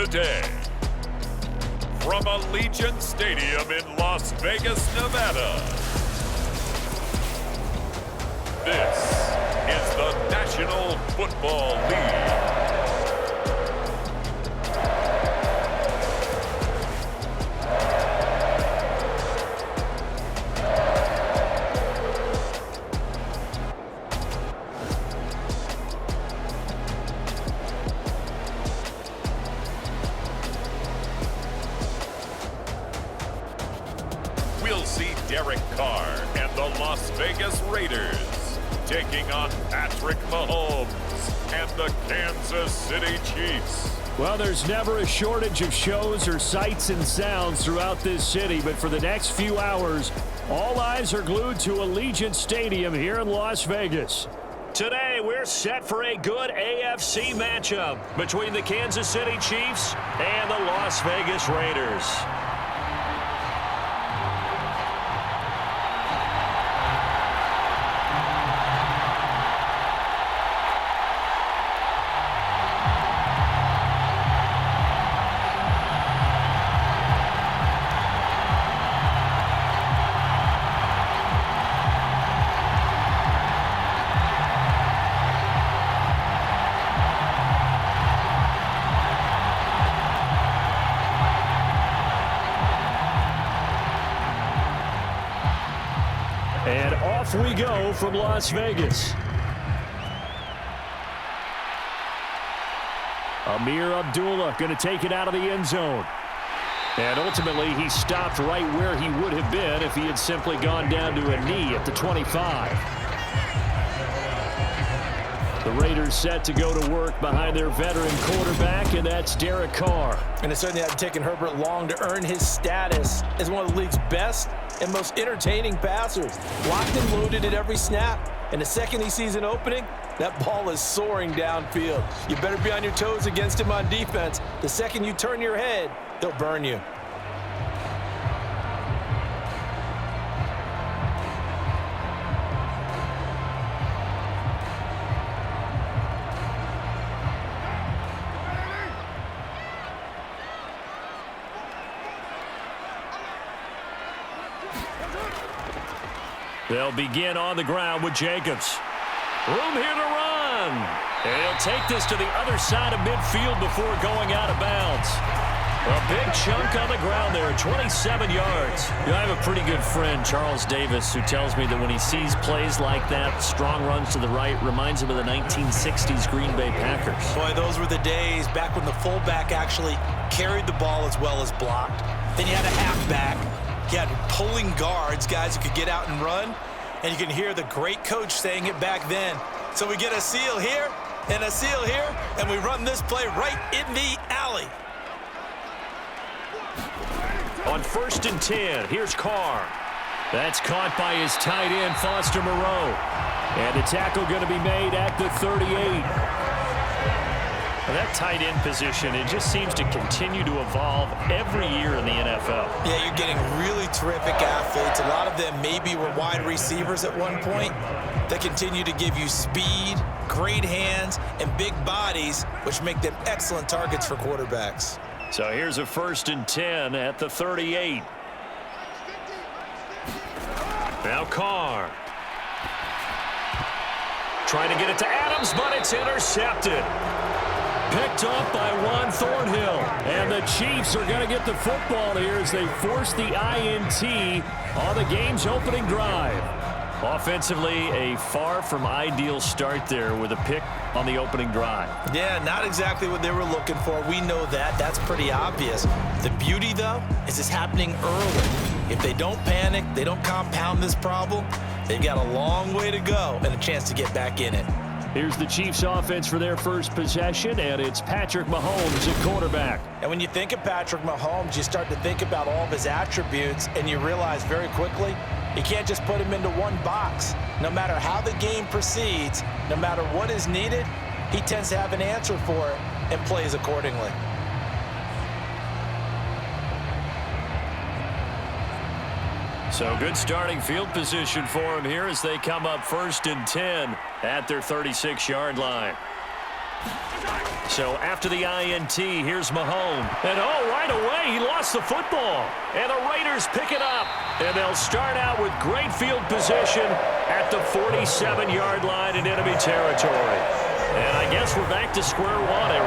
today. From Allegiant Stadium in Las Vegas, Nevada, this is the National Football League. We'll see Derek Carr and the Las Vegas Raiders taking on Patrick Mahomes and the Kansas City Chiefs. Well, there's never a shortage of shows or sights and sounds throughout this city, but for the next few hours, all eyes are glued to Allegiant Stadium here in Las Vegas. Today, we're set for a good AFC matchup between the Kansas City Chiefs and the Las Vegas Raiders. And off we go from Las Vegas. Amir Abdullah going to take it out of the end zone. And ultimately, he stopped right where he would have been if he had simply gone down to a knee at the 25. The Raiders set to go to work behind their veteran quarterback, and that's Derek Carr. And it certainly hasn't taken Herbert long to earn his status as one of the league's best and most entertaining passers. Locked and loaded at every snap. And the second he sees an opening, that ball is soaring downfield. You better be on your toes against him on defense. The second you turn your head, he'll burn you. They'll begin on the ground with Jacobs. Room here to run. And he'll take this to the other side of midfield before going out of bounds. A big chunk on the ground there, 27 yards. I have a pretty good friend, Charles Davis, who tells me that when he sees plays like that, strong runs to the right, reminds him of the 1960s Green Bay Packers. Boy, those were the days back when the fullback actually carried the ball as well as blocked. Then you had a halfback. You had pulling guards, guys who could get out and run. And you can hear the great coach saying it back then. So we get a seal here and a seal here, and we run this play right in the alley. On 1st and 10, here's Carr. That's caught by his tight end, Foster Moreau. And the tackle going to be made at the 38. Well, that tight end position, it just seems to continue to evolve every year in the NFL. Yeah, you're getting really terrific athletes. A lot of them maybe were wide receivers at one point. They continue to give you speed, great hands, and big bodies, which make them excellent targets for quarterbacks. So here's a 1st and 10 at the 38. Now Carr. Trying to get it to Adams, but it's intercepted. Picked off by Juan Thornhill. And the Chiefs are going to get the football here as they force the INT on the game's opening drive. Offensively, a far from ideal start there with a pick on the opening drive. Yeah, not exactly what they were looking for. We know that. That's pretty obvious. The beauty, though, is it's happening early. If they don't panic, they don't compound this problem, they've got a long way to go and a chance to get back in it. Here's the Chiefs offense for their first possession, and it's Patrick Mahomes at quarterback. And when you think of Patrick Mahomes, you start to think about all of his attributes, and you realize very quickly you can't just put him into one box. No matter how the game proceeds, no matter what is needed, he tends to have an answer for it and plays accordingly. So good starting field position for him here as they come up 1st and 10 at their 36-yard line. So after the INT, here's Mahomes. And right away, he lost the football. And the Raiders pick it up. And they'll start out with great field position at the 47-yard line in enemy territory. And I guess we're back to square one. A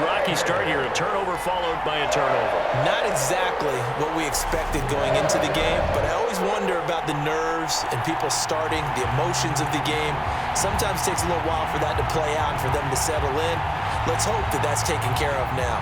rocky start here. A turnover followed by a turnover. Not exactly what we expected going into the game, but I always wonder about the nerves and people starting, the emotions of the game. Sometimes it takes a little while for that to play out and for them to settle in. Let's hope that that's taken care of now.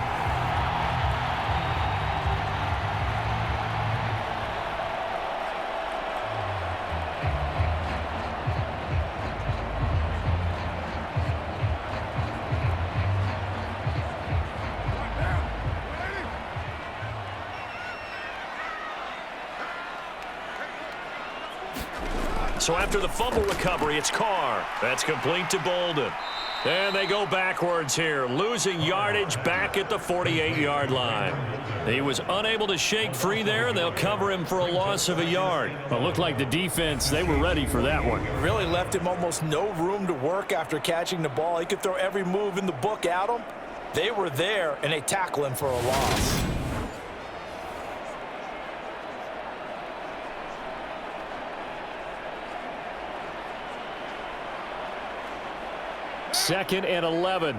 So after the fumble recovery, it's Carr. That's complete to Bolden. And they go backwards here, losing yardage back at the 48-yard line. He was unable to shake free there, and they'll cover him for a loss of a yard. But looked like the defense, they were ready for that one. Really left him almost no room to work after catching the ball. He could throw every move in the book at him. They were there, and they tackle him for a loss. Second and 11.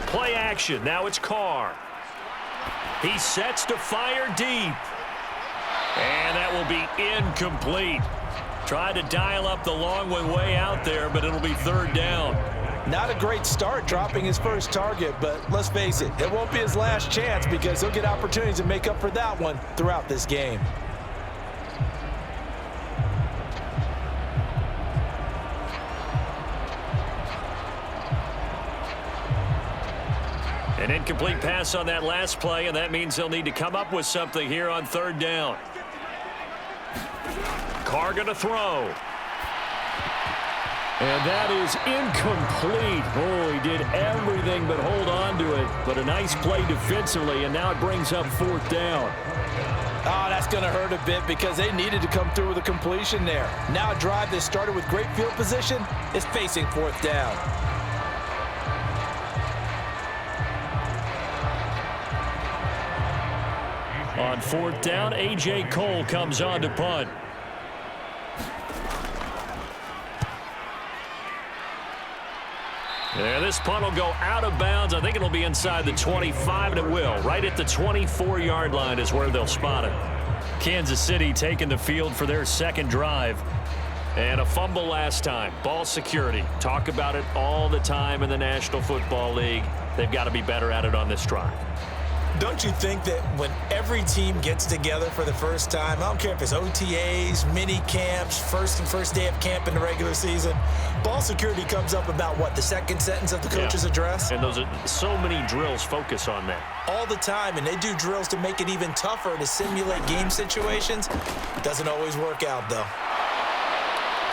Play action. Now it's Carr. He sets to fire deep. And that will be incomplete. Tried to dial up the long one way out there, but it'll be third down. Not a great start dropping his first target, but let's face it, it won't be his last chance because he'll get opportunities to make up for that one throughout this game. An incomplete pass on that last play, and that means they'll need to come up with something here on third down. Carr going to throw. And that is incomplete. Oh, he did everything but hold on to it. But a nice play defensively, and now it brings up fourth down. Oh, that's going to hurt a bit because they needed to come through with a completion there. Now a drive that started with great field position is facing fourth down. On fourth down, A.J. Cole comes on to punt. Yeah, this punt will go out of bounds. I think it'll be inside the 25, and it will. Right at the 24-yard line is where they'll spot it. Kansas City taking the field for their second drive. And a fumble last time. Ball security. Talk about it all the time in the National Football League. They've got to be better at it on this drive. Don't you think that when every team gets together for the first time, I don't care if it's OTAs, mini camps, first day of camp in the regular season, ball security comes up about what, the second sentence of the coach's address? And those are so many drills focus on that. All the time, and they do drills to make it even tougher to simulate game situations. It doesn't always work out, though.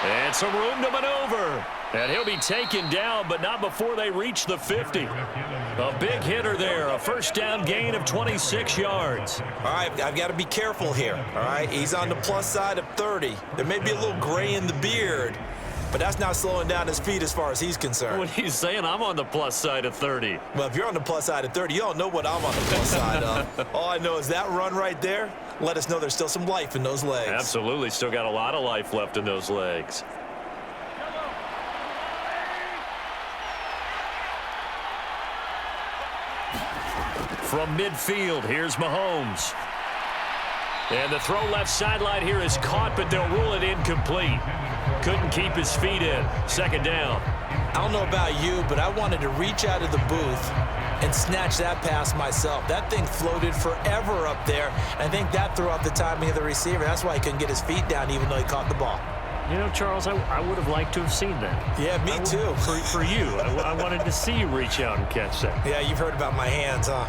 And some room to maneuver. And he'll be taken down, but not before they reach the 50. A big hitter there, a first down gain of 26 yards. All right, I've got to be careful here, all right? He's on the plus side of 30. There may be a little gray in the beard, but that's not slowing down his feet as far as he's concerned. What he's saying, I'm on the plus side of 30. Well, if you're on the plus side of 30, you don't know what I'm on the plus side of. All I know is that run right there, let us know there's still some life in those legs. Absolutely, still got a lot of life left in those legs. From midfield, here's Mahomes. And the throw left sideline here is caught, but they'll rule it incomplete. Couldn't keep his feet in. Second down. I don't know about you, but I wanted to reach out of the booth and snatch that pass myself. That thing floated forever up there. I think that threw off the timing of the receiver. That's why he couldn't get his feet down even though he caught the ball. You know, Charles, I would have liked to have seen that. Yeah, me too. For you. I wanted to see you reach out and catch that. Yeah, you've heard about my hands, huh?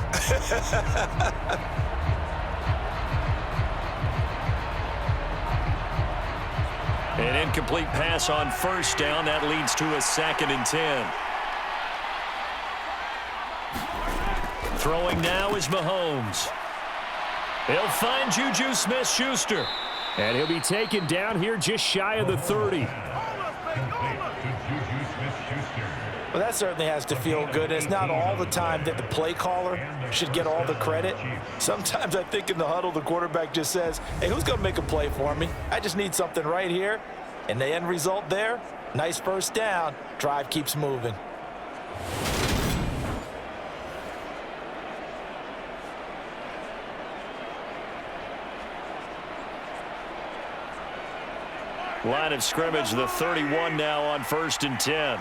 An incomplete pass on first down. That leads to a 2nd and 10. Throwing now is Mahomes. He'll find JuJu Smith-Schuster. And he'll be taken down here just shy of the 30. Well, that certainly has to feel good. It's not all the time that the play caller should get all the credit. Sometimes I think in the huddle, the quarterback just says, hey, who's going to make a play for me? I just need something right here. And the end result there, nice first down. Drive keeps moving. Line of scrimmage, the 31 now on 1st and 10.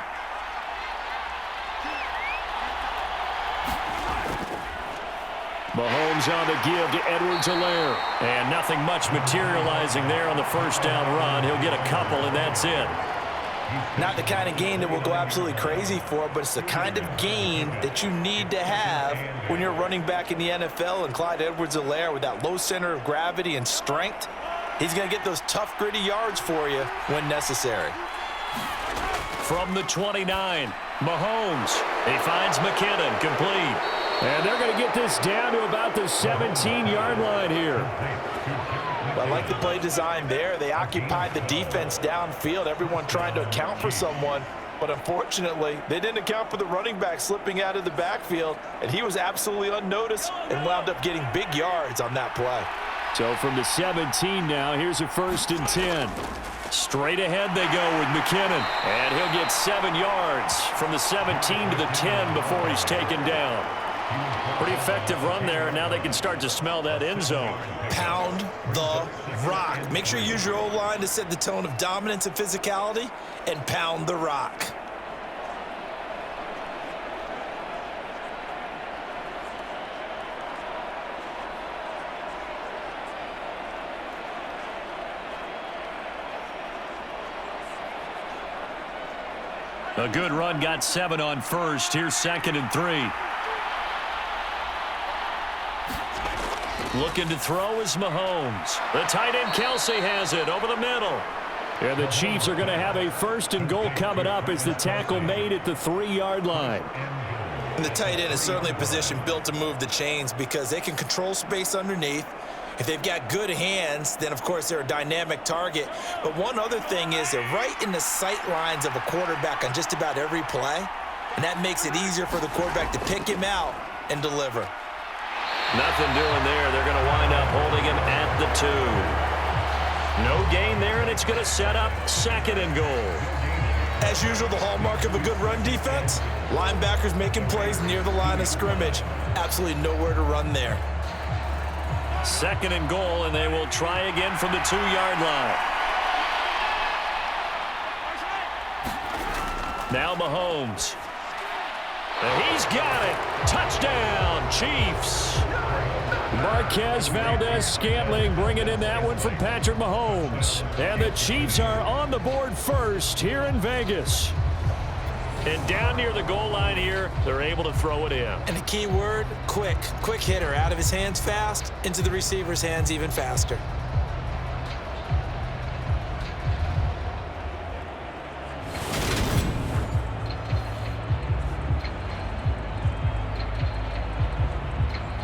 Mahomes on the give to Edwards-Helaire. And nothing much materializing there on the first down run. He'll get a couple, and that's it. Not the kind of gain that we'll go absolutely crazy for, but it's the kind of gain that you need to have when you're running back in the NFL. And Clyde Edwards-Helaire, with that low center of gravity and strength, he's going to get those tough, gritty yards for you when necessary. From the 29, Mahomes. He finds McKinnon, complete. And they're going to get this down to about the 17-yard line here. I like the play design there. They occupied the defense downfield, everyone trying to account for someone. But unfortunately, they didn't account for the running back slipping out of the backfield, and he was absolutely unnoticed and wound up getting big yards on that play. So from the 17 now, here's a 1st and 10. Straight ahead they go with McKinnon. And he'll get 7 yards from the 17 to the 10 before he's taken down. Pretty effective run there, and now they can start to smell that end zone. Pound the rock. Make sure you use your O-line to set the tone of dominance and physicality, and pound the rock. A good run, got 7 on 1st. Here's 2nd and 3. Looking to throw is Mahomes. The tight end Kelce has it over the middle. And the Chiefs are going to have a 1st and goal coming up as the tackle made at the 3-yard line. And the tight end is certainly a position built to move the chains because they can control space underneath. If they've got good hands, then of course they're a dynamic target. But one other thing is they're right in the sight lines of a quarterback on just about every play. And that makes it easier for the quarterback to pick him out and deliver. Nothing doing there. They're going to wind up holding him at the 2. No gain there, and it's going to set up 2nd and goal. As usual, the hallmark of a good run defense, linebackers making plays near the line of scrimmage. Absolutely nowhere to run there. 2nd and goal, and they will try again from the 2-yard line. Now Mahomes. And he's got it. Touchdown, Chiefs. Marquez Valdez-Scantling bringing in that one from Patrick Mahomes. And the Chiefs are on the board first here in Vegas. And down near the goal line here, they're able to throw it in. And the key word, quick. Quick hitter. Out of his hands fast, into the receiver's hands even faster.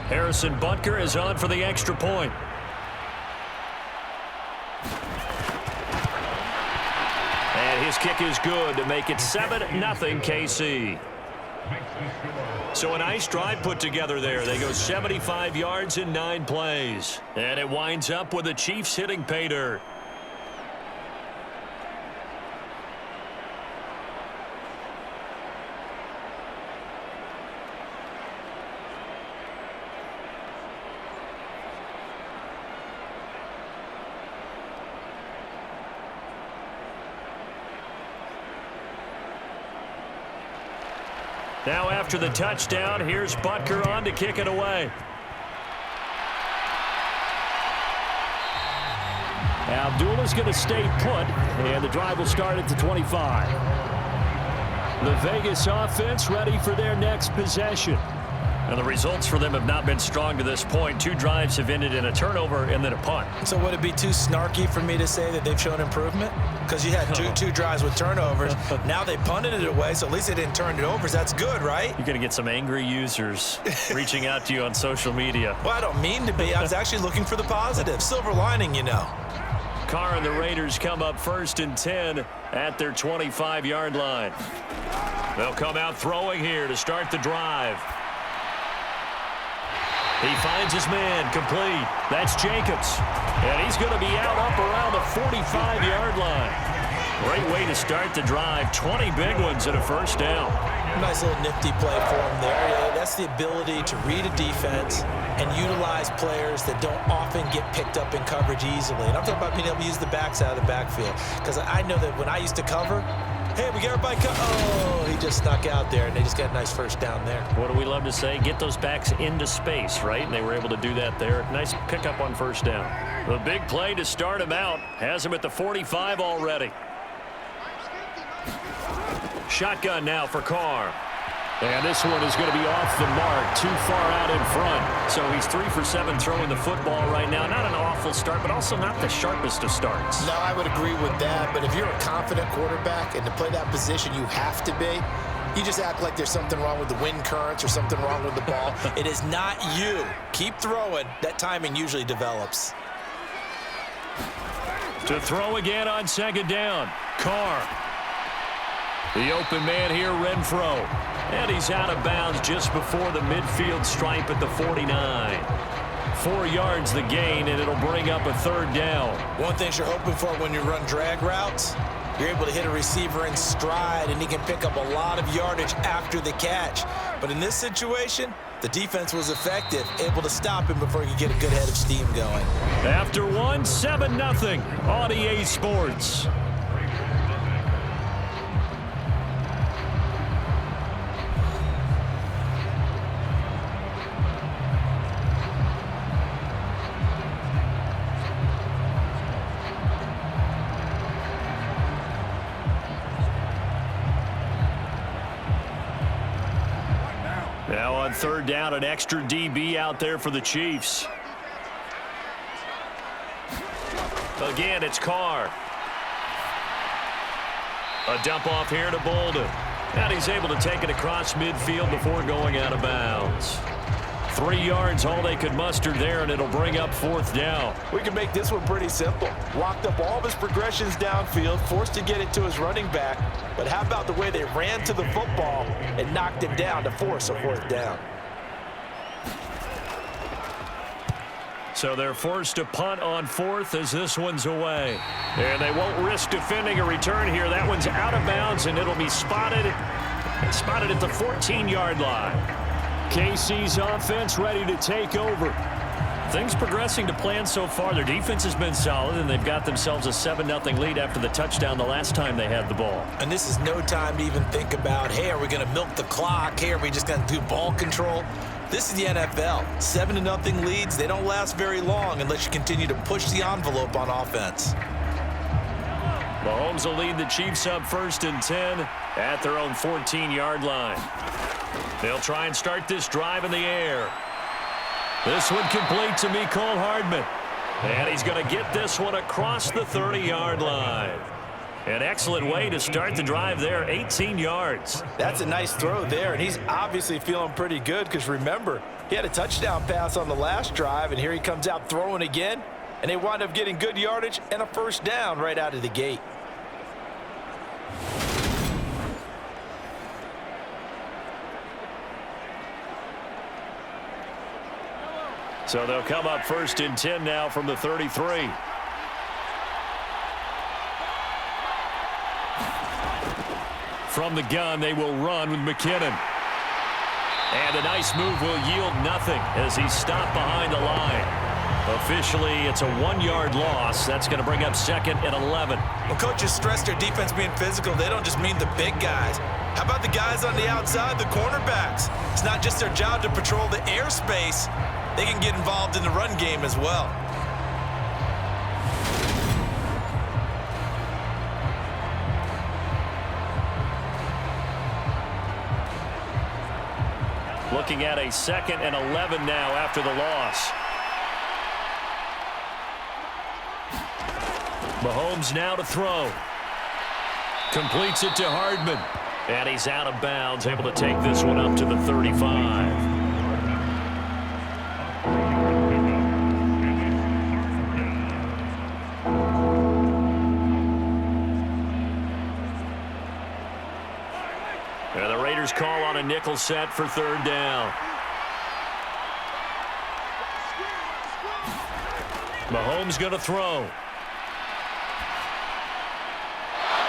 Harrison Butker is on for the extra point. And his kick is good to make it 7-0 KC. So a nice drive put together there. They go 75 yards in 9 plays. And it winds up with the Chiefs hitting pay dirt. Now after the touchdown, here's Butker on to kick it away. Abdullah's going to stay put, and the drive will start at the 25. The Vegas offense ready for their next possession. And the results for them have not been strong to this point. 2 drives have ended in a turnover and then a punt. So would it be too snarky for me to say that they've shown improvement? Because you had two drives with turnovers. Now they punted it away, so at least they didn't turn it over. So that's good, right? You're going to get some angry users reaching out to you on social media. Well, I don't mean to be. I was actually looking for the positive. Silver lining, you know. Carr and the Raiders come up 1st and 10 at their 25-yard line. They'll come out throwing here to start the drive. He finds his man, complete. That's Jacobs. And he's going to be out up around the 45-yard line. Great way to start the drive. 20 big ones and a first down. Nice little nifty play for him there. Yeah, that's the ability to read a defense and utilize players that don't often get picked up in coverage easily. And I'm talking about being able to use the backs out of the backfield. Because I know that when I used to cover, hey, we got everybody oh, he just snuck out there, and they just got a nice first down there. What do we love to say? Get those backs into space, right? And they were able to do that there. Nice pickup on first down. The big play to start him out. Has him at the 45 already. Shotgun now for Carr. And this one is going to be off the mark, too far out in front. So he's 3 for 7 throwing the football right now. Not an awful start, but also not the sharpest of starts. No, I would agree with that. But if you're a confident quarterback and to play that position you have to be, you just act like there's something wrong with the wind currents or something wrong with the ball. It is not you. Keep throwing. That timing usually develops. To throw again on 2nd down. Carr. The open man here, Renfro. And he's out of bounds just before the midfield stripe at the 49. 4 yards the gain, and it'll bring up a 3rd down. One thing you're hoping for when you run drag routes, you're able to hit a receiver in stride, and he can pick up a lot of yardage after the catch. But in this situation, the defense was effective, able to stop him before he could get a good head of steam going. After one, 7-0 on EA Sports. Now on 3rd down, an extra DB out there for the Chiefs. Again, it's Carr. A dump off here to Bolden. And he's able to take it across midfield before going out of bounds. 3 yards, all they could muster there, and it'll bring up 4th down. We can make this one pretty simple. Locked up all of his progressions downfield, forced to get it to his running back. But how about the way they ran to the football and knocked it down to force a 4th down? So they're forced to punt on 4th as this one's away. And they won't risk defending a return here. That one's out of bounds, and it'll be spotted at the 14-yard line. KC's offense ready to take over. Things progressing to plan so far. Their defense has been solid, and they've got themselves a 7-0 lead after the touchdown the last time they had the ball. And this is no time to even think about, hey, are we going to milk the clock? Hey, are we just going to do ball control? This is the NFL. 7-0 leads, they don't last very long unless you continue to push the envelope on offense. Mahomes will lead the Chiefs up 1st and 10 at their own 14-yard line. They'll try and start this drive in the air. This one complete to Mecole Hardman. And he's going to get this one across the 30-yard line. An excellent way to start the drive there, 18 yards. That's a nice throw there, and he's obviously feeling pretty good because, remember, he had a touchdown pass on the last drive, and here he comes out throwing again, and they wind up getting good yardage and a 1st down right out of the gate. So they'll come up 1st and 10 now from the 33. From the gun, they will run with McKinnon. And a nice move will yield nothing as he's stopped behind the line. Officially, it's a 1-yard loss. That's going to bring up 2nd and 11. When coaches stress their defense being physical, they don't just mean the big guys. How about the guys on the outside, the cornerbacks? It's not just their job to patrol the airspace. They can get involved in the run game as well. Looking at a 2nd and 11 now after the loss. Mahomes now to throw. Completes it to Hardman. And he's out of bounds, able to take this one up to the 35. And the Raiders call on a nickel set for third down. Mahomes going to throw.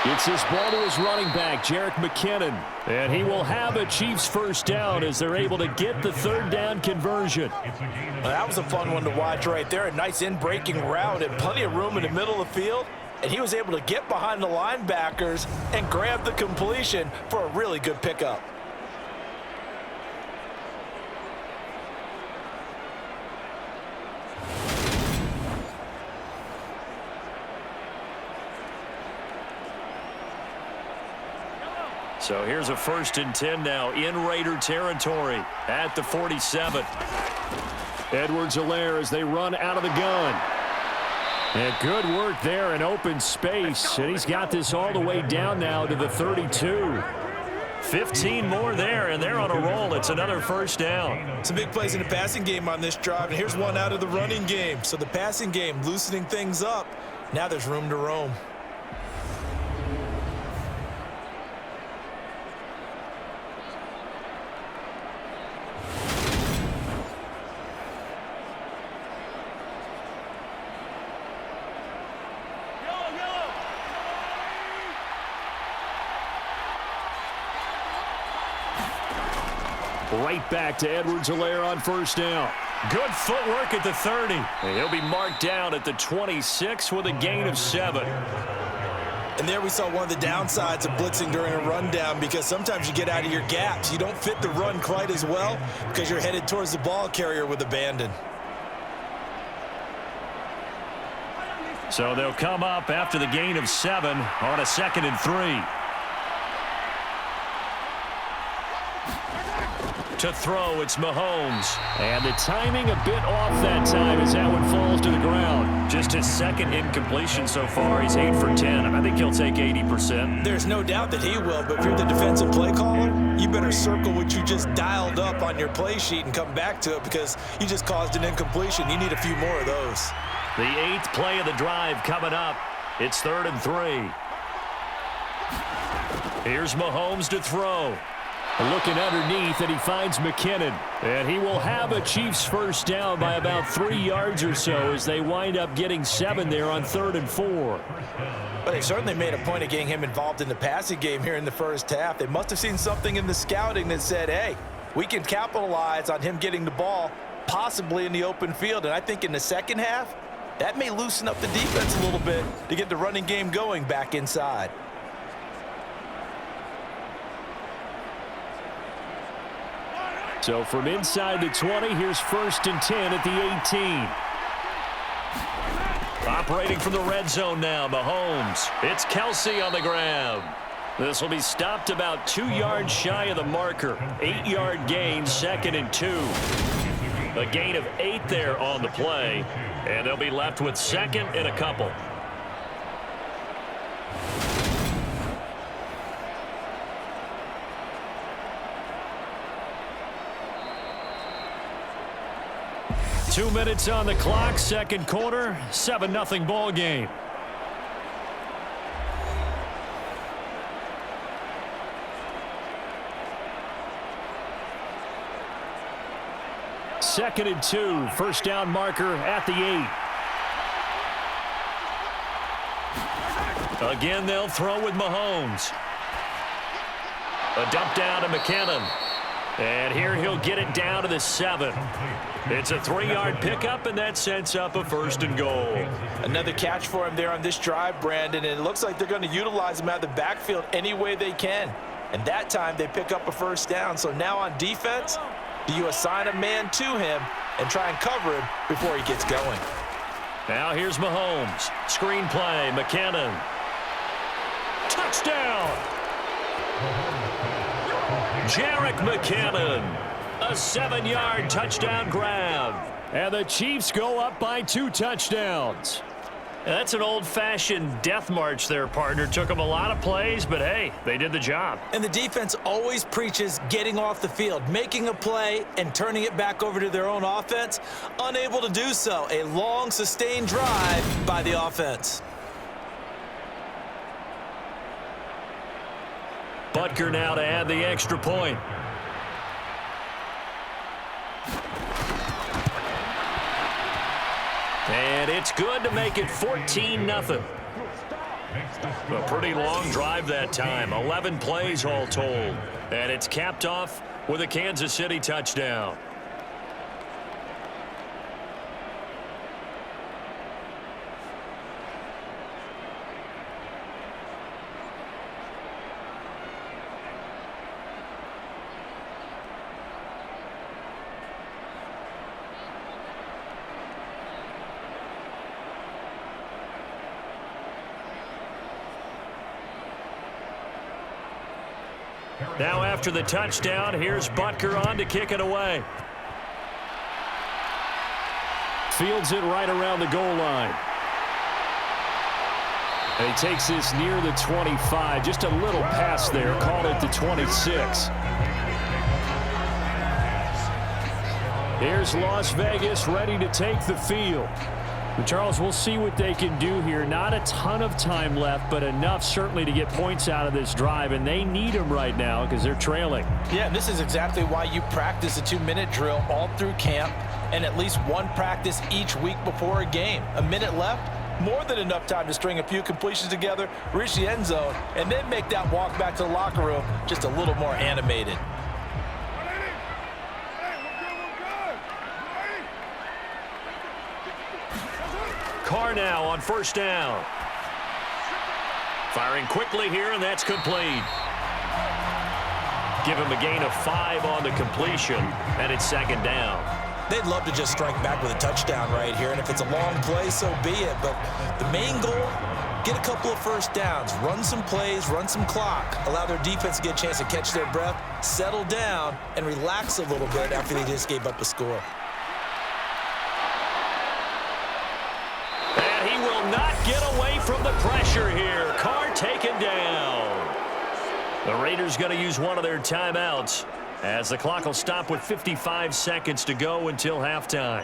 It's this ball to his running back, Jerick McKinnon. And he will have a Chiefs first down as they're able to get the third down conversion. Well, that was a fun one to watch right there. A nice in-breaking route and plenty of room in the middle of the field. And he was able to get behind the linebackers and grab the completion for a really good pickup. So here's a 1st and 10 now in Raider territory at the 47. Edwards-Helaire as they run out of the gun. And good work there in open space. And he's got this all the way down now to the 32. 15 more there, and they're on a roll. It's another first down. Some big plays in the passing game on this drive, and here's one out of the running game. So the passing game loosening things up. Now there's room to roam. Right back to Edwards-Helaire on first down. Good footwork at the 30. And he'll be marked down at the 26 with a gain of 7. And there we saw one of the downsides of blitzing during a rundown, because sometimes you get out of your gaps. You don't fit the run quite as well because you're headed towards the ball carrier with abandon. So they'll come up after the gain of 7 on a 2nd and 3. To throw, it's Mahomes. And the timing a bit off that time as that one falls to the ground. Just his 2nd incompletion so far. He's 8 for 10. I think he'll take 80%. There's no doubt that he will, but if you're the defensive play caller, you better circle what you just dialed up on your play sheet and come back to it, because you just caused an incompletion. You need a few more of those. The 8th play of the drive coming up. It's 3rd and 3. Here's Mahomes to throw. Looking underneath, and he finds McKinnon. And he will have a Chiefs first down by about 3 yards or so as they wind up getting 7 there on 3rd and 4. But they certainly made a point of getting him involved in the passing game here in the first half. They must have seen something in the scouting that said, hey, we can capitalize on him getting the ball possibly in the open field. And I think in the second half, that may loosen up the defense a little bit to get the running game going back inside. So from inside the 20, here's 1st and 10 at the 18. Operating from the red zone now, Mahomes. It's Kelce on the ground. This will be stopped about 2 yards shy of the marker. 8-yard gain, 2nd and 2. A gain of 8 there on the play, and they'll be left with 2nd and a couple. Two minutes on the clock, second quarter, 7-0 ball game. Second and 2, first down marker at the 8. Again, they'll throw with Mahomes. A dump down to McKinnon. And here he'll get it down to the 7. It's a 3-yard pickup, and that sets up a 1st and goal. Another catch for him there on this drive, Brandon, and it looks like they're going to utilize him out of the backfield any way they can. And that time they pick up a 1st down. So now on defense, do you assign a man to him and try and cover him before he gets going? Now here's Mahomes. Screen play, McKinnon. Touchdown! Jerick McKinnon, a 7-yard touchdown grab. And the Chiefs go up by 2 touchdowns. That's an old-fashioned death march there, partner. Took them a lot of plays, but hey, they did the job. And the defense always preaches getting off the field, making a play, and turning it back over to their own offense. Unable to do so. A long, sustained drive by the offense. Butker now to add the extra point. And it's good to make it 14-0. A pretty long drive that time. 11 plays all told. And it's capped off with a Kansas City touchdown. Now after the touchdown, here's Butker on to kick it away. Fields it right around the goal line. And he takes this near the 25. Just a little pass there. Call it the 26. Here's Las Vegas ready to take the field. But Charles, we'll see what they can do here. Not a ton of time left, but enough certainly to get points out of this drive, and they need them right now because they're trailing. Yeah, and this is exactly why you practice a 2-minute drill all through camp and at least one practice each week before a game. A minute left, more than enough time to string a few completions together, reach the end zone, and then make that walk back to the locker room just a little more animated. Carr now on first down. Firing quickly here, and that's complete. Give him a gain of 5 on the completion, and it's second down. They'd love to just strike back with a touchdown right here, and if it's a long play, so be it. But the main goal, get a couple of first downs, run some plays, run some clock, allow their defense to get a chance to catch their breath, settle down, and relax a little bit after they just gave up a score. Not get away from the pressure here. Carr taken down. The Raiders going to use one of their timeouts as the clock will stop with 55 seconds to go until halftime.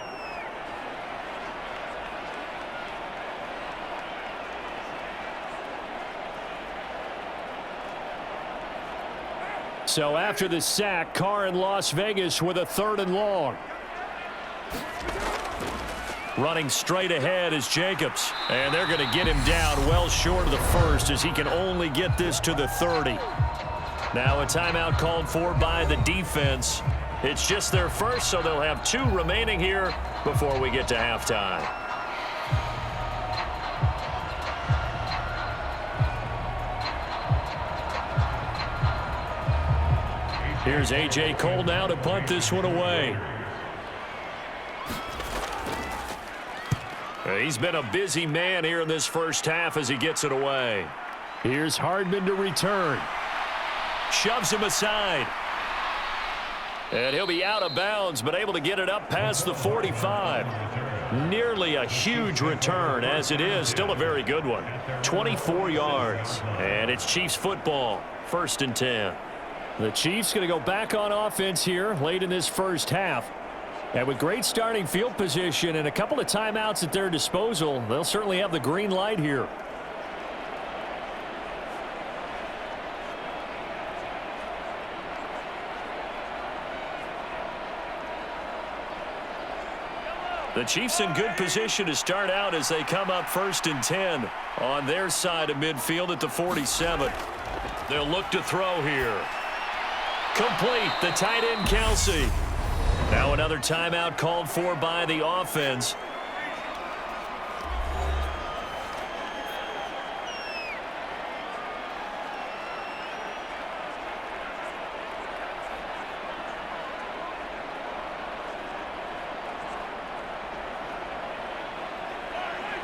So after the sack, Carr in Las Vegas with a 3rd and long. Running straight ahead is Jacobs. And they're going to get him down well short of the first as he can only get this to the 30. Now a timeout called for by the defense. It's just their first, so they'll have 2 remaining here before we get to halftime. Here's A.J. Cole now to punt this one away. He's been a busy man here in this first half as he gets it away. Here's Hardman to return. Shoves him aside. And he'll be out of bounds, but able to get it up past the 45. Nearly a huge return, as it is. Still a very good one. 24 yards. And it's Chiefs football. 1st and 10. The Chiefs going to go back on offense here late in this first half. And with great starting field position and a couple of timeouts at their disposal, they'll certainly have the green light here. The Chiefs in good position to start out as they come up 1st and 10 on their side of midfield at the 47. They'll look to throw here. Complete, the tight end Kelce. Now another timeout called for by the offense.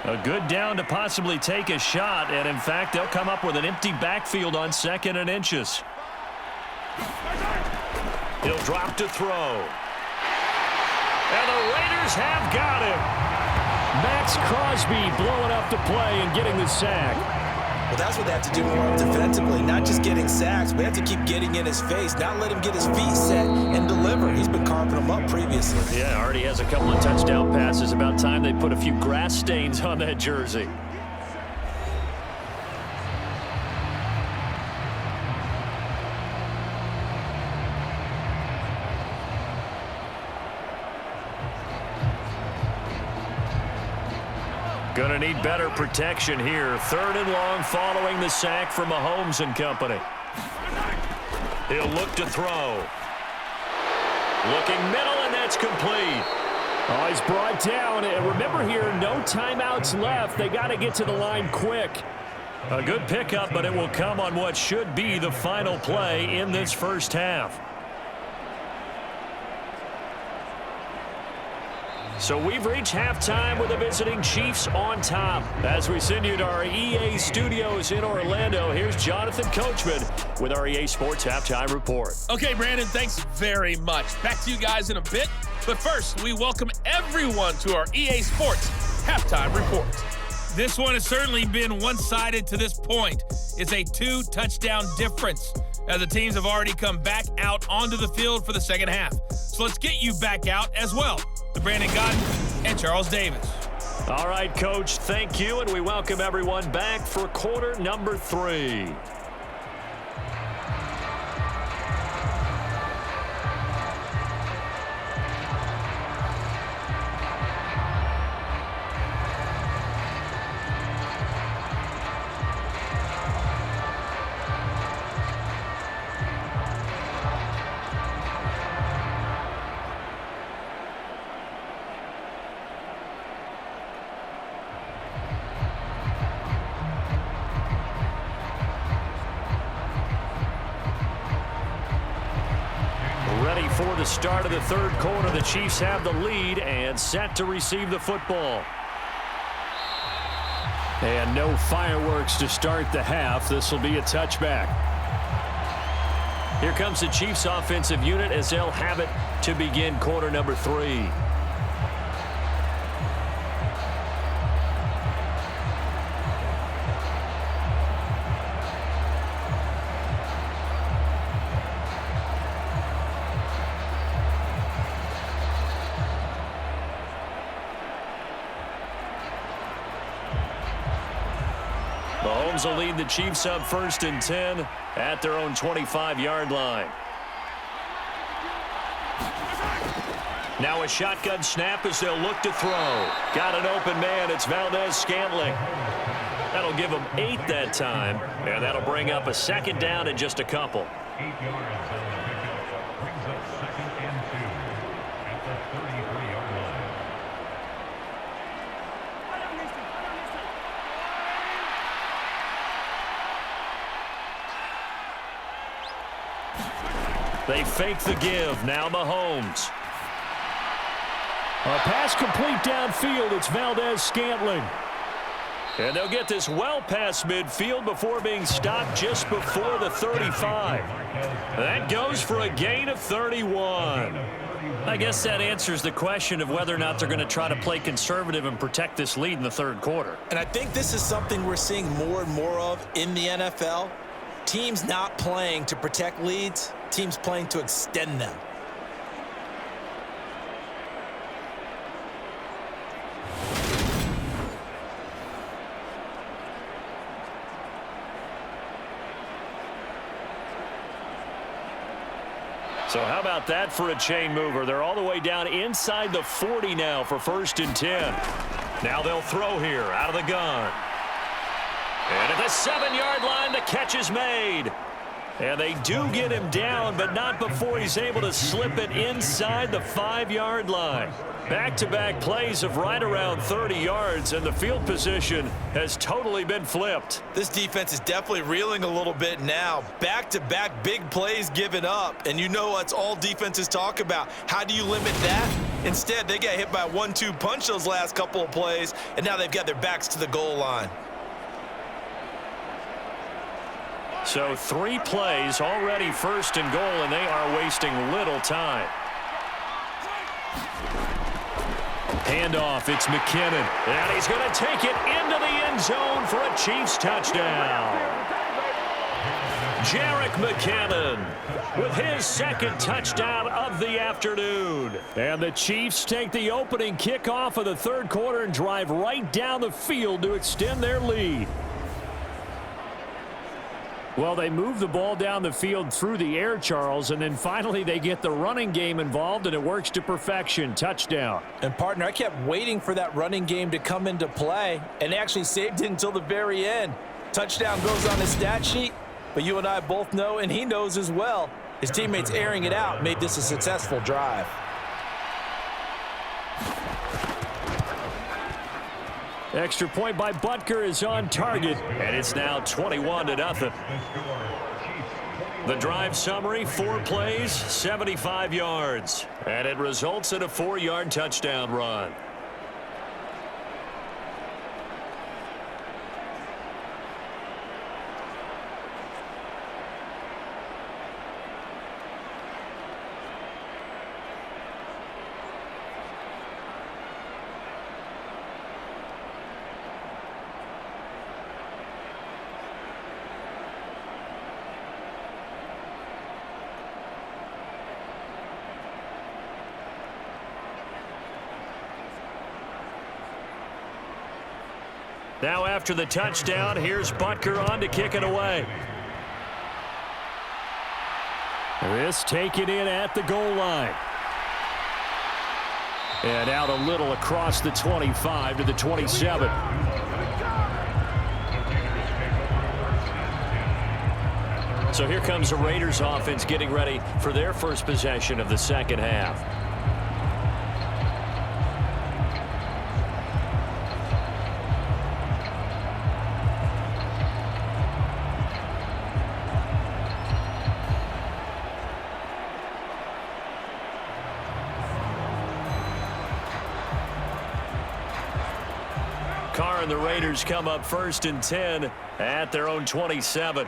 A good down to possibly take a shot, and in fact, they'll come up with an empty backfield on 2nd and inches. He'll drop to throw. And the Raiders have got him. Max Crosby blowing up the play and getting the sack. Well, that's what they have to do more defensively, not just getting sacks. We have to keep getting in his face, not let him get his feet set and deliver. He's been carving them up previously. Yeah, already has a couple of touchdown passes. About time they put a few grass stains on that jersey. Going to need better protection here. 3rd and long following the sack from Mahomes and company. He'll look to throw. Looking middle, and that's complete. Oh, he's brought down. And remember here, no timeouts left. They got to get to the line quick. A good pickup, but it will come on what should be the final play in this first half. So we've reached halftime with the visiting Chiefs on top. As we send you to our EA studios in Orlando, here's Jonathan Coachman with our EA Sports Halftime Report. Okay, Brandon, thanks very much. Back to you guys in a bit. But first, we welcome everyone to our EA Sports Halftime Report. This one has certainly been one-sided to this point. It's a 2-touchdown difference as the teams have already come back out onto the field for the second half. So let's get you back out as well to Brandon Godden and Charles Davis. All right, Coach, thank you, and we welcome everyone back for quarter number 3. Ready for the start of the 3rd quarter. The Chiefs have the lead and set to receive the football. And no fireworks to start the half. This will be a touchback. Here comes the Chiefs offensive unit as they'll have it to begin quarter number 3. Mahomes will lead the Chiefs up 1st and 10 at their own 25-yard line. Now a shotgun snap as they'll look to throw. Got an open man. It's Valdez-Scantling. That'll give them 8 that time, and that'll bring up a 2nd down in just a couple. 8 yards on the pickup. Brings up 2nd and 2 at the 33-yard line. They fake the give. Now Mahomes. A pass complete downfield. It's Valdez-Scantling. And they'll get this well past midfield before being stopped just before the 35. That goes for a gain of 31. I guess that answers the question of whether or not they're going to try to play conservative and protect this lead in the 3rd quarter. And I think this is something we're seeing more and more of in the NFL. Teams not playing to protect leads, teams playing to extend them. So how about that for a chain mover? They're all the way down inside the 40 now for 1st and 10. Now they'll throw here out of the gun. And at the 7-yard line, the catch is made. And they do get him down, but not before he's able to slip it inside the 5-yard line. Back-to-back plays of right around 30 yards, and the field position has totally been flipped. This defense is definitely reeling a little bit now. Back-to-back big plays given up, and you know what's all defenses talk about. How do you limit that? Instead, they got hit by a 1-2 punch those last couple of plays, and now they've got their backs to the goal line. So 3 plays already 1st and goal, and they are wasting little time. Handoff, it's McKinnon, and he's going to take it into the end zone for a Chiefs touchdown. Jerick McKinnon with his 2nd touchdown of the afternoon. And the Chiefs take the opening kickoff of the 3rd quarter and drive right down the field to extend their lead. Well, they move the ball down the field through the air, Charles, and then finally they get the running game involved, and it works to perfection. Touchdown. And, partner, I kept waiting for that running game to come into play, and they actually saved it until the very end. Touchdown goes on his stat sheet, but you and I both know, and he knows as well, his teammates airing it out made this a successful drive. Extra point by Butker is on target, and it's now 21-0. The drive summary, 4 plays, 75 yards, and it results in a 4-yard touchdown run. Now after the touchdown, here's Butker on to kick it away. This taken in at the goal line. And out a little across the 25 to the 27. So here comes the Raiders offense getting ready for their first possession of the second half. Carr and the Raiders come up 1st and 10 at their own 27.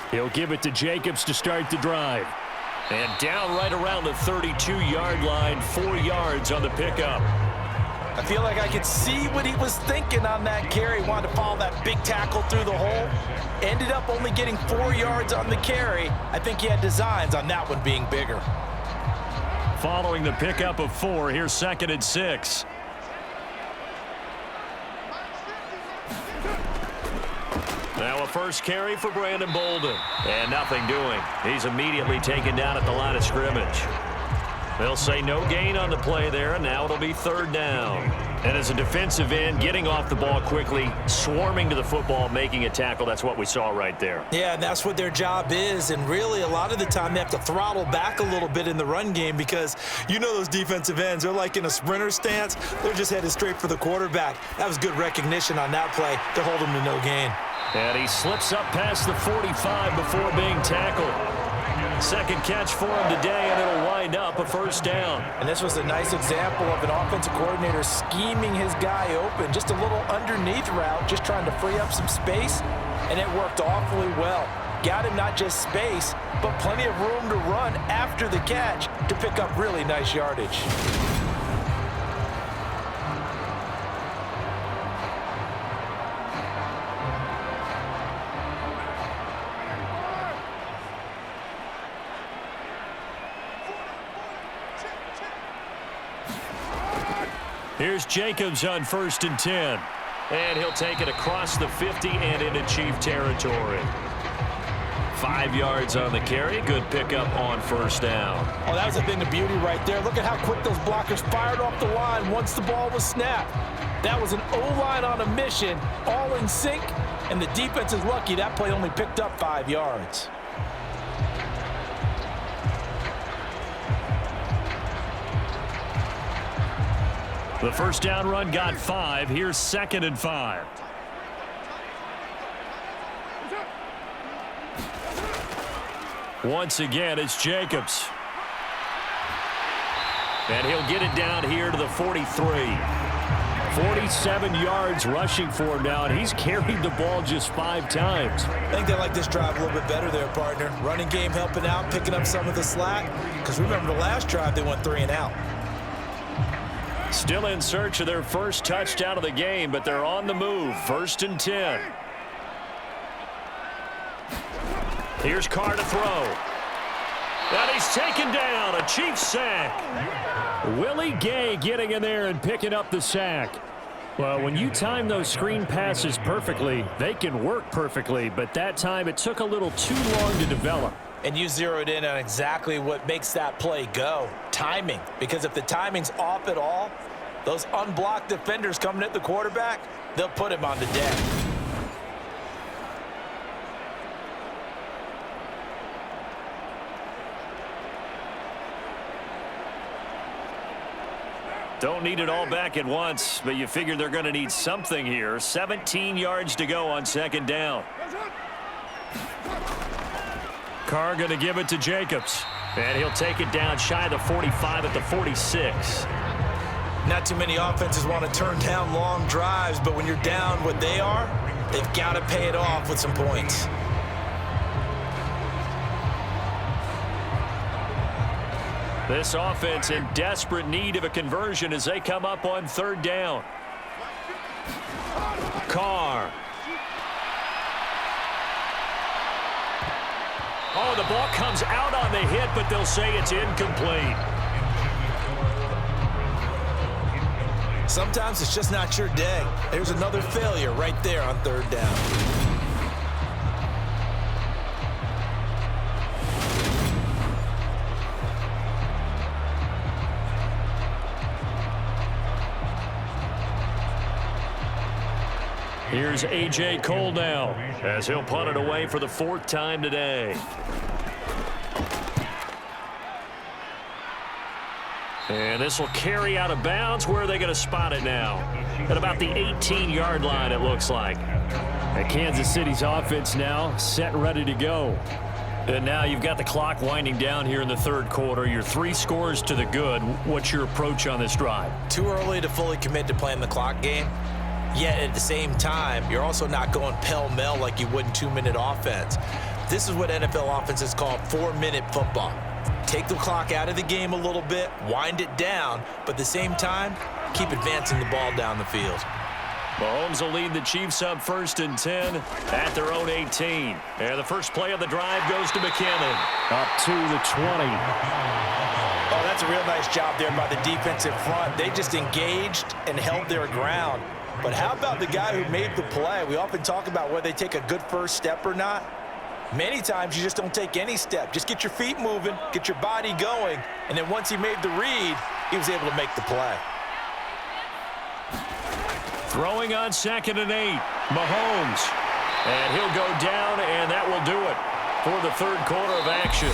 He'll give it to Jacobs to start the drive. And down right around the 32-yard line, 4 yards on the pickup. I feel like I could see what he was thinking on that carry. Wanted to follow that big tackle through the hole. Ended up only getting 4 yards on the carry. I think he had designs on that one being bigger. Following the pickup of 4, here's 2nd and 6. Now a first carry for Brandon Bolden. And nothing doing. He's immediately taken down at the line of scrimmage. They'll say no gain on the play there, and now it'll be 3rd down. And as a defensive end, getting off the ball quickly, swarming to the football, making a tackle, that's what we saw right there. Yeah, and that's what their job is. And really, a lot of the time, they have to throttle back a little bit in the run game because you know those defensive ends, they're like in a sprinter stance. They're just headed straight for the quarterback. That was good recognition on that play to hold him to no gain. And he slips up past the 45 before being tackled. Second catch for him today, and it'll wind up a 1st down. And this was a nice example of an offensive coordinator scheming his guy open. Just a little underneath route, just trying to free up some space, and it worked awfully well. Got him not just space, but plenty of room to run after the catch to pick up really nice yardage. Here's Jacobs on 1st and 10. And he'll take it across the 50 and into Chief territory. 5 yards on the carry. Good pickup on 1st down. Oh, that was a thing of beauty right there. Look at how quick those blockers fired off the line once the ball was snapped. That was an O-line on a mission, all in sync, and the defense is lucky that play only picked up 5 yards. The 1st down run got 5. Here's 2nd and 5. Once again, it's Jacobs. And he'll get it down here to the 43. 47 yards rushing for him now, and he's carried the ball just 5 times. I think they like this drive a little bit better there, partner. Running game helping out, picking up some of the slack. Because remember the last drive, they went 3 and out. Still in search of their first touchdown of the game, but they're on the move. 1st and 10. Here's Carr to throw. And he's taken down. A Chiefs sack. Willie Gay getting in there and picking up the sack. Well, when you time those screen passes perfectly, they can work perfectly, but that time it took a little too long to develop. And you zeroed in on exactly what makes that play go, timing. Because if the timing's off at all, those unblocked defenders coming at the quarterback, they'll put him on the deck. Don't need it all back at once, but you figure they're going to need something here. 17 yards to go on second down. Carr going to give it to Jacobs. And he'll take it down shy of the 45 at the 46. Not too many offenses want to turn down long drives, but when you're down what they are, they've got to pay it off with some points. This offense in desperate need of a conversion as they come up on third down. Carr. Oh, the ball comes out on the hit, but they'll say it's incomplete. Sometimes it's just not your day. There's another failure right there on third down. Here's A.J. Cole now as he'll punt it away for the fourth time today. And this will carry out of bounds. Where are they going to spot it now? At about the 18-yard line, it looks like. And Kansas City's offense now set and ready to go. And now you've got the clock winding down here in the third quarter. You're 3 scores to the good. What's your approach on this drive? Too early to fully commit to playing the clock game. Yet at the same time, you're also not going pell-mell like you would in 2-minute offense. This is what NFL offenses call 4-minute football. Take the clock out of the game a little bit, wind it down, but at the same time, keep advancing the ball down the field. Mahomes will lead the Chiefs up 1st and 10 at their own 18. And the first play of the drive goes to McKinnon. Up to the 20. Oh, that's a real nice job there by the defensive front. They just engaged and held their ground. But how about the guy who made the play? We often talk about whether they take a good first step or not. Many times you just don't take any step. Just get your feet moving, get your body going, and then once he made the read, he was able to make the play. Throwing on 2nd and 8, Mahomes. And he'll go down, and that will do it for the third quarter of action.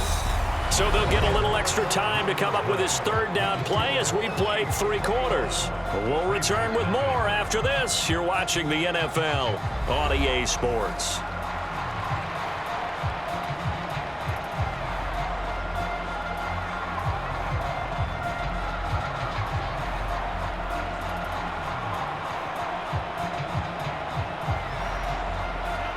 So they'll get a little extra time to come up with his third down play as we played 3 quarters. We'll return with more after this. You're watching the NFL on EA Sports.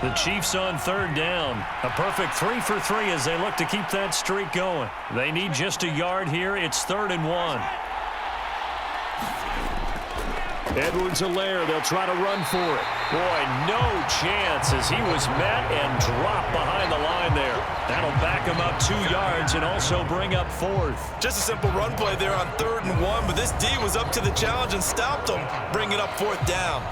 The Chiefs on third down. A perfect 3 for 3 as they look to keep that streak going. They need just a yard here. It's 3rd and 1. Edwards-Helaire, they'll try to run for it. Boy, no chance as he was met and dropped behind the line there. That'll back him up 2 yards and also bring up 4th. Just a simple run play there on 3rd and 1, but this D was up to the challenge and stopped him, bringing up 4th down.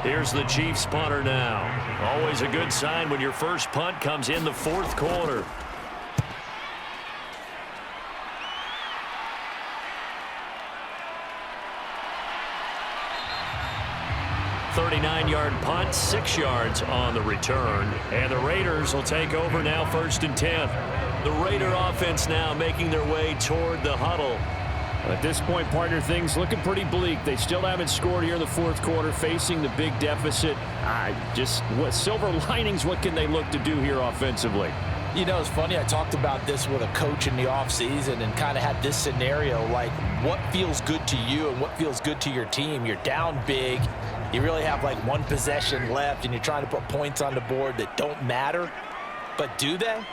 Here's the Chiefs punter now. Always a good sign when your first punt comes in the 4th quarter. $39-yard punt, 6 yards on the return. And the Raiders will take over now 1st and 10. The Raider offense now making their way toward the huddle. At this point, partner, things looking pretty bleak. They still haven't scored here in the 4th quarter, facing the big deficit. What silver linings, what can they look to do here offensively? You know, it's funny, I talked about this with a coach in the offseason and kind of had this scenario, like what feels good to you and what feels good to your team. You're down big. You really have like 1 possession left, and you're trying to put points on the board that don't matter. But do they?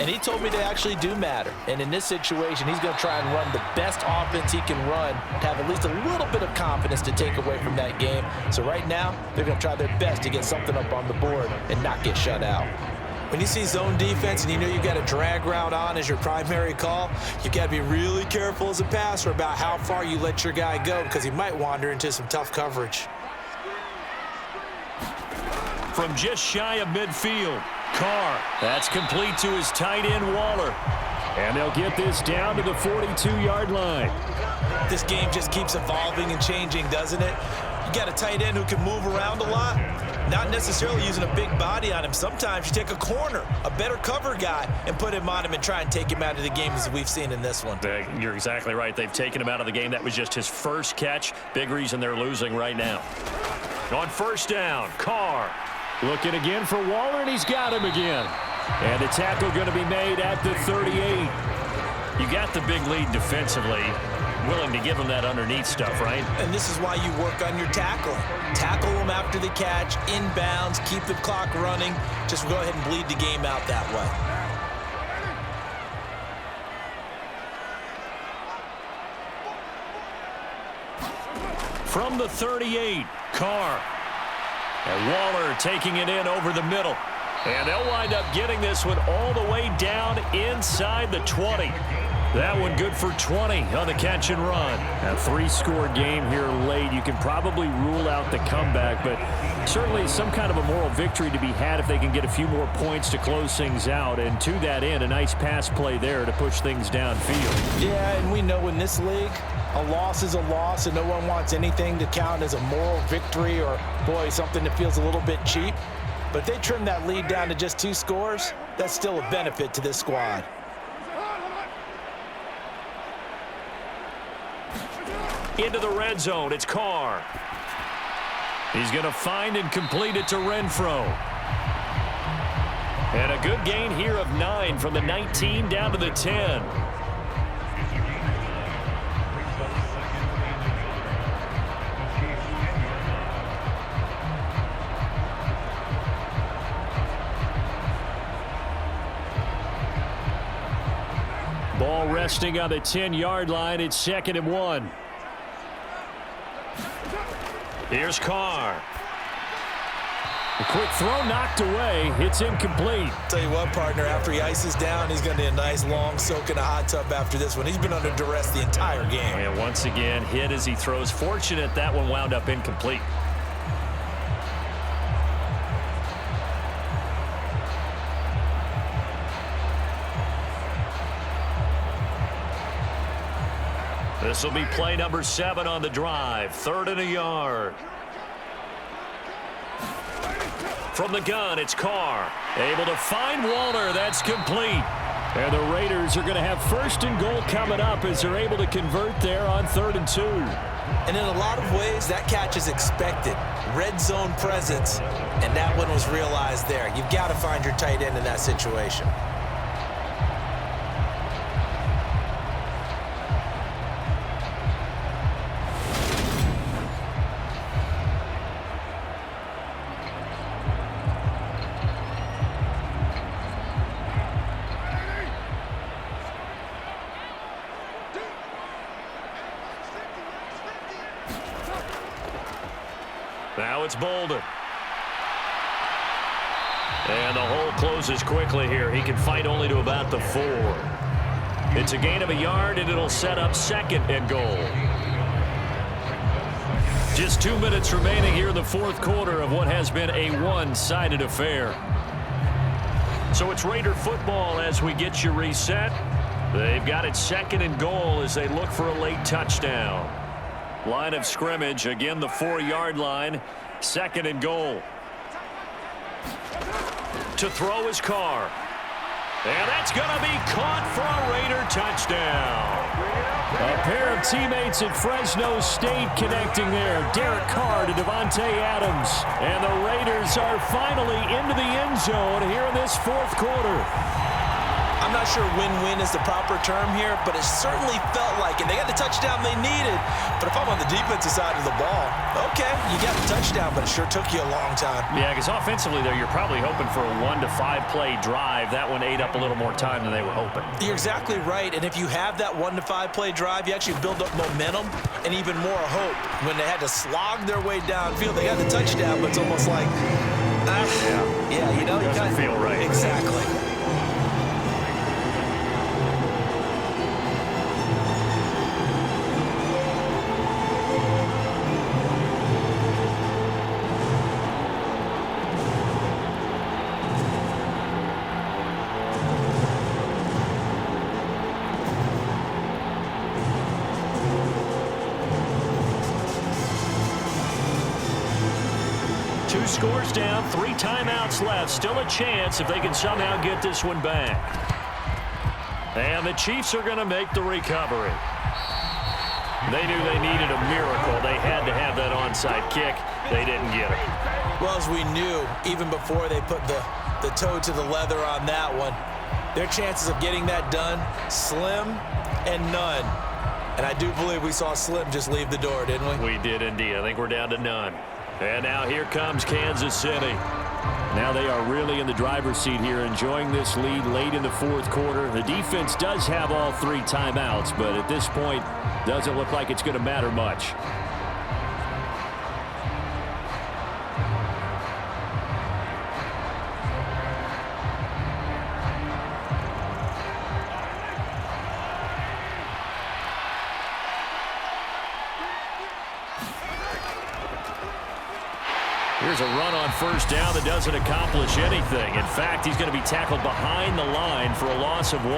And he told me they actually do matter. And in this situation, he's going to try and run the best offense he can run to have at least a little bit of confidence to take away from that game. So right now, they're going to try their best to get something up on the board and not get shut out. When you see zone defense and you know you got a drag route on as your primary call, you got to be really careful as a passer about how far you let your guy go because he might wander into some tough coverage. From just shy of midfield, Carr. That's complete to his tight end, Waller. And they'll get this down to the 42-yard line. This game just keeps evolving and changing, doesn't it? You got a tight end who can move around a lot, not necessarily using a big body on him. Sometimes you take a corner, a better cover guy, and put him on him and try and take him out of the game as we've seen in this one. You're exactly right. They've taken him out of the game. That was just his first catch. Big reason they're losing right now. On first down, Carr. Looking again for Waller, and he's got him again. And the tackle going to be made at the 38. You got the big lead defensively. Willing to give him that underneath stuff, right? And this is why you work on your tackling. Tackle them after the catch, inbounds, keep the clock running. Just go ahead and bleed the game out that way. From the 38, Carr. And Waller taking it in over the middle. And they'll wind up getting this one all the way down inside the 20. That one good for 20 on the catch and run. A 3-score game here late. You can probably rule out the comeback, but certainly some kind of a moral victory to be had if they can get a few more points to close things out. And to that end, a nice pass play there to push things downfield. Yeah, and we know in this league, a loss is a loss, and no one wants anything to count as a moral victory or, boy, something that feels a little bit cheap. But if they trim that lead down to just 2 scores, that's still a benefit to this squad. Into the red zone, it's Carr. He's going to find and complete it to Renfro. And a good gain here of 9 from the 19 down to the 10. Ball resting on the 10-yard line. It's 2nd and 1. Here's Carr. A quick throw knocked away. It's incomplete. Tell you what, partner, after he ices down, he's going to need a nice long soak in a hot tub after this one. He's been under duress the entire game. And once again, hit as he throws. Fortunate that one wound up incomplete. This will be play number 7 on the drive. 3rd and a yard. From the gun, it's Carr. Able to find Waller. That's complete. And the Raiders are going to have 1st and goal coming up as they're able to convert there on 3rd and 2. And in a lot of ways, that catch is expected. Red zone presence, and that one was realized there. You've got to find your tight end in that situation. Now it's Bolden. And the hole closes quickly here. He can fight only to about the 4. It's a gain of a yard, and it'll set up 2nd and goal. Just 2 minutes remaining here in the 4th quarter of what has been a one-sided affair. So it's Raider football as we get you reset. They've got it 2nd and goal as they look for a late touchdown. Line of scrimmage, again the 4-yard line, 2nd and goal. To throw is Carr. And that's going to be caught for a Raider touchdown. A pair of teammates at Fresno State connecting there. Derek Carr to Devontae Adams. And the Raiders are finally into the end zone here in this 4th quarter. I'm not sure win-win is the proper term here, but it certainly felt like it. They got the touchdown they needed. But if I'm on the defensive side of the ball, okay, you got the touchdown, but it sure took you a long time. Yeah, because offensively there, you're probably hoping for a 1 to 5 play drive. That one ate up a little more time than they were hoping. You're exactly right. And if you have that 1 to 5 play drive, you actually build up momentum and even more hope. When they had to slog their way downfield, they got the touchdown, but it's almost like, yeah, you know, it doesn't feel right. Exactly. Two scores down, 3 timeouts left. Still a chance if they can somehow get this one back. And the Chiefs are going to make the recovery. They knew they needed a miracle. They had to have that onside kick. They didn't get it. Well, as we knew, even before they put the toe to the leather on that one, their chances of getting that done, slim and none. And I do believe we saw Slim just leave the door, didn't we? We did indeed. I think we're down to none. And now here comes Kansas City. Now they are really in the driver's seat here, enjoying this lead late in the fourth quarter. The defense does have all 3 timeouts, but at this point, doesn't look like it's going to matter much. Here's a run on first down that doesn't accomplish anything. In fact, he's going to be tackled behind the line for a loss of 1.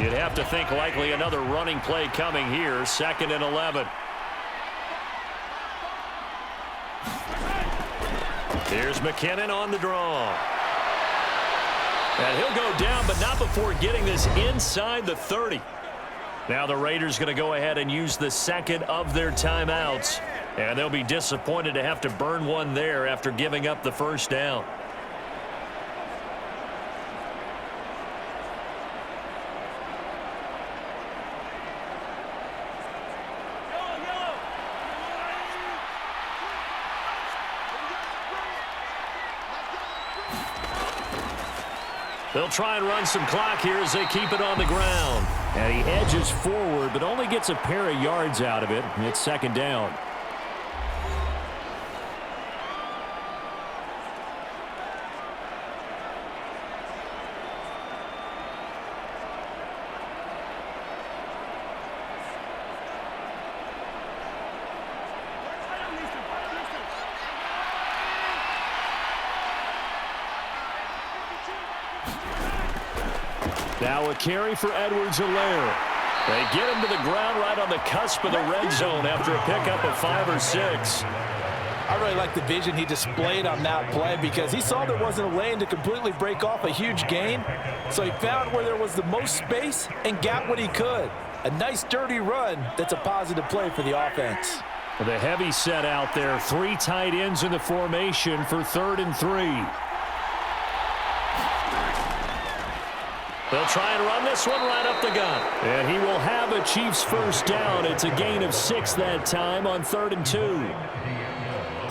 You'd have to think likely another running play coming here. 2nd and 11. Here's McKinnon on the draw. And he'll go down, but not before getting this inside the 30. Now the Raiders going to go ahead and use the 2nd of their timeouts. And they'll be disappointed to have to burn one there after giving up the first down. They'll try and run some clock here as they keep it on the ground. And he edges forward, but only gets a pair of yards out of it. It's 2nd down. Now a carry for Edwards-Helaire. They get him to the ground right on the cusp of the red zone after a pickup of 5 or 6. I really like the vision he displayed on that play because he saw there wasn't a lane to completely break off a huge gain. So he found where there was the most space and got what he could. A nice dirty run that's a positive play for the offense. The heavy set out there. 3 tight ends in the formation for 3rd and 3. They'll try and run this one right up the gut. And he will have a Chiefs first down. It's a gain of 6 that time on 3rd and 2.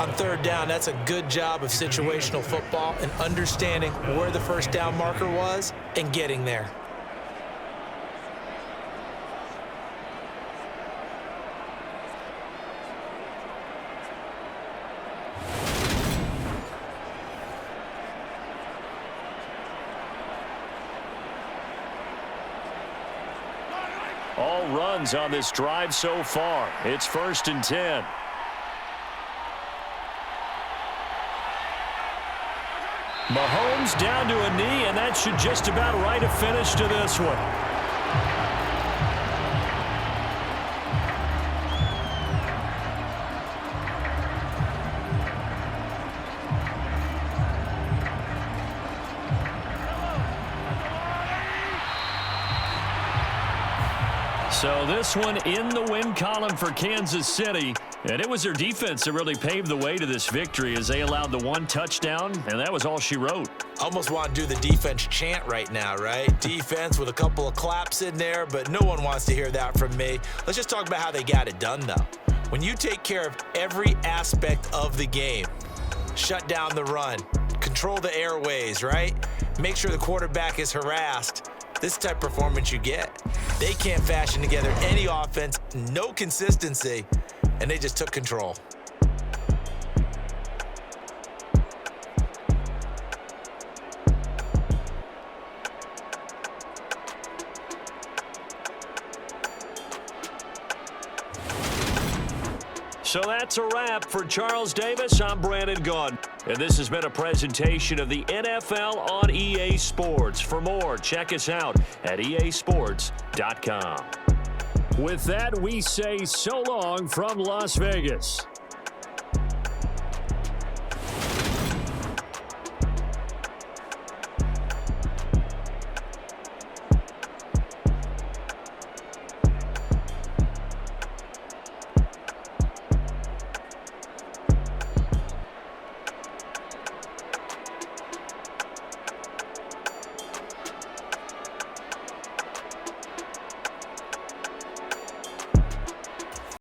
On 3rd down, that's a good job of situational football and understanding where the first down marker was and getting there. All runs on this drive so far. It's 1st and 10. Mahomes down to a knee, and that should just about write a finish to this one. So this one in the win column for Kansas City. And it was their defense that really paved the way to this victory as they allowed the one touchdown, and that was all she wrote. Almost want to do the defense chant right now, right? Defense with a couple of claps in there, but no one wants to hear that from me. Let's just talk about how they got it done, though. When you take care of every aspect of the game, shut down the run, control the airways, right? Make sure the quarterback is harassed. This type of performance you get. They can't fashion together any offense, no consistency, and they just took control. So that's a wrap for Charles Davis. I'm Brandon Gaudin. And this has been a presentation of the NFL on EA Sports. For more, check us out at easports.com. With that, we say so long from Las Vegas.